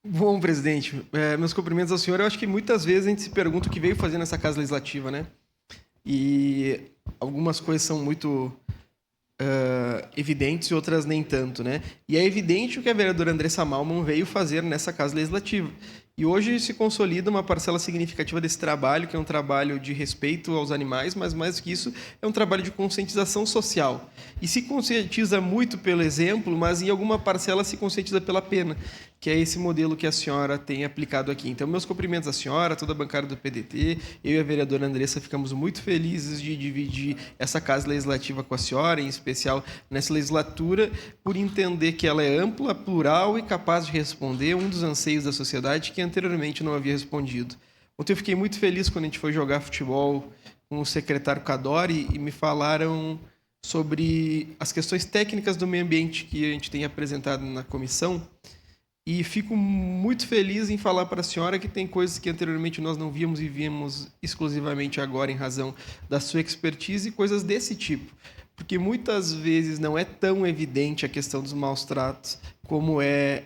Bom, presidente, meus cumprimentos ao senhor. Eu acho que muitas vezes a gente se pergunta o que veio fazer nessa Casa Legislativa, né? E algumas coisas são muito evidentes e outras nem tanto, né? E é evidente o que a vereadora Andressa Malman veio fazer nessa Casa Legislativa. E hoje se consolida uma parcela significativa desse trabalho, que é um trabalho de respeito aos animais, mas mais que isso, é um trabalho de conscientização social. E se conscientiza muito pelo exemplo, mas em alguma parcela se conscientiza pela pena, que é esse modelo que a senhora tem aplicado aqui. Então, meus cumprimentos à senhora, toda a bancada do PDT, eu e a vereadora Andressa ficamos muito felizes de dividir essa Casa Legislativa com a senhora, em especial nessa legislatura, por entender que ela é ampla, plural e capaz de responder um dos anseios da sociedade que anteriormente não havia respondido. Ontem eu fiquei muito feliz quando a gente foi jogar futebol com o secretário Cadori e me falaram sobre as questões técnicas do meio ambiente que a gente tem apresentado na comissão. E fico muito feliz em falar para a senhora que tem coisas que anteriormente nós não víamos e vimos exclusivamente agora em razão da sua expertise e coisas desse tipo. Porque muitas vezes não é tão evidente a questão dos maus tratos como é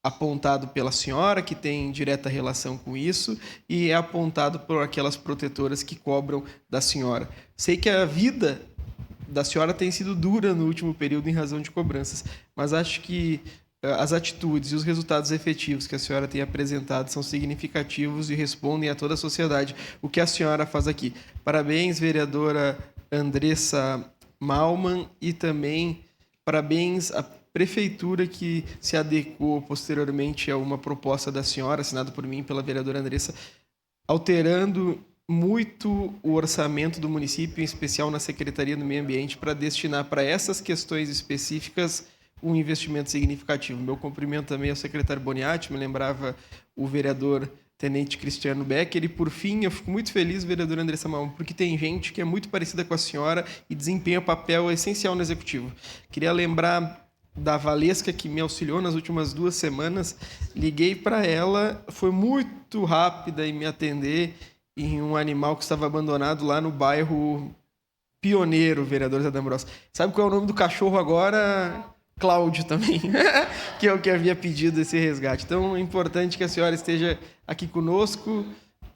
apontado pela senhora, que tem direta relação com isso, e é apontado por aquelas protetoras que cobram da senhora. Sei que a vida da senhora tem sido dura no último período em razão de cobranças, mas acho que as atitudes e os resultados efetivos que a senhora tem apresentado são significativos e respondem a toda a sociedade o que a senhora faz aqui. Parabéns, vereadora Andressa Malman, e também parabéns à prefeitura que se adequou posteriormente a uma proposta da senhora, assinada por mim e pela vereadora Andressa, alterando muito o orçamento do município, em especial na Secretaria do Meio Ambiente, para destinar para essas questões específicas um investimento significativo. Meu cumprimento também ao secretário Boniatti, me lembrava o vereador Tenente Cristiano Becker, e por fim, eu fico muito feliz, vereadora Andressa Malman, porque tem gente que é muito parecida com a senhora e desempenha um papel essencial no Executivo. Queria lembrar da Valesca, que me auxiliou nas últimas 2 semanas. Liguei para ela, foi muito rápida em me atender em um animal que estava abandonado lá no bairro Pioneiro, vereador Zé D'Ambrosio. Sabe qual é o nome do cachorro agora? Cláudio também, que é o que havia pedido esse resgate. Então, é importante que a senhora esteja aqui conosco,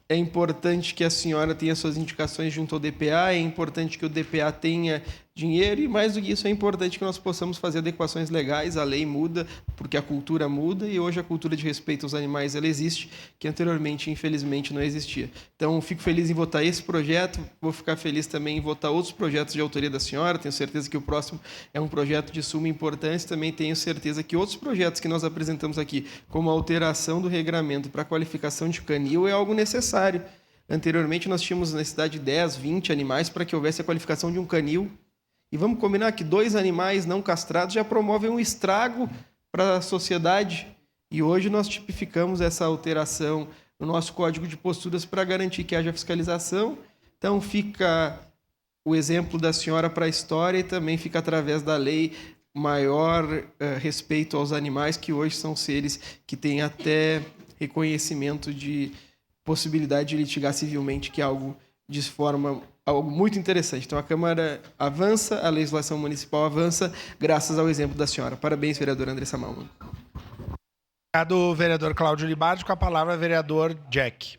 é importante que a senhora tenha suas indicações junto ao DPA, é importante que o DPA tenha dinheiro, e mais do que isso, é importante que nós possamos fazer adequações legais. A lei muda porque a cultura muda, e hoje a cultura de respeito aos animais ela existe, que anteriormente, infelizmente, não existia. Então, fico feliz em votar esse projeto, vou ficar feliz também em votar outros projetos de autoria da senhora, tenho certeza que o próximo é um projeto de suma importância, também tenho certeza que outros projetos que nós apresentamos aqui, como a alteração do regramento para a qualificação de canil, é algo necessário. Anteriormente, nós tínhamos na cidade 10, 20 animais para que houvesse a qualificação de um canil. E vamos combinar que 2 animais não castrados já promovem um estrago para a sociedade. E hoje nós tipificamos essa alteração no nosso Código de Posturas para garantir que haja fiscalização. Então fica o exemplo da senhora para a história, e também fica através da lei maior respeito aos animais, que hoje são seres que têm até reconhecimento de possibilidade de litigar civilmente, que é algo de forma algo muito interessante. Então, a Câmara avança, a legislação municipal avança, graças ao exemplo da senhora. Parabéns, vereadora Andressa Malman. Obrigado, vereador Cláudio Libardi. Com a palavra, vereador Jack.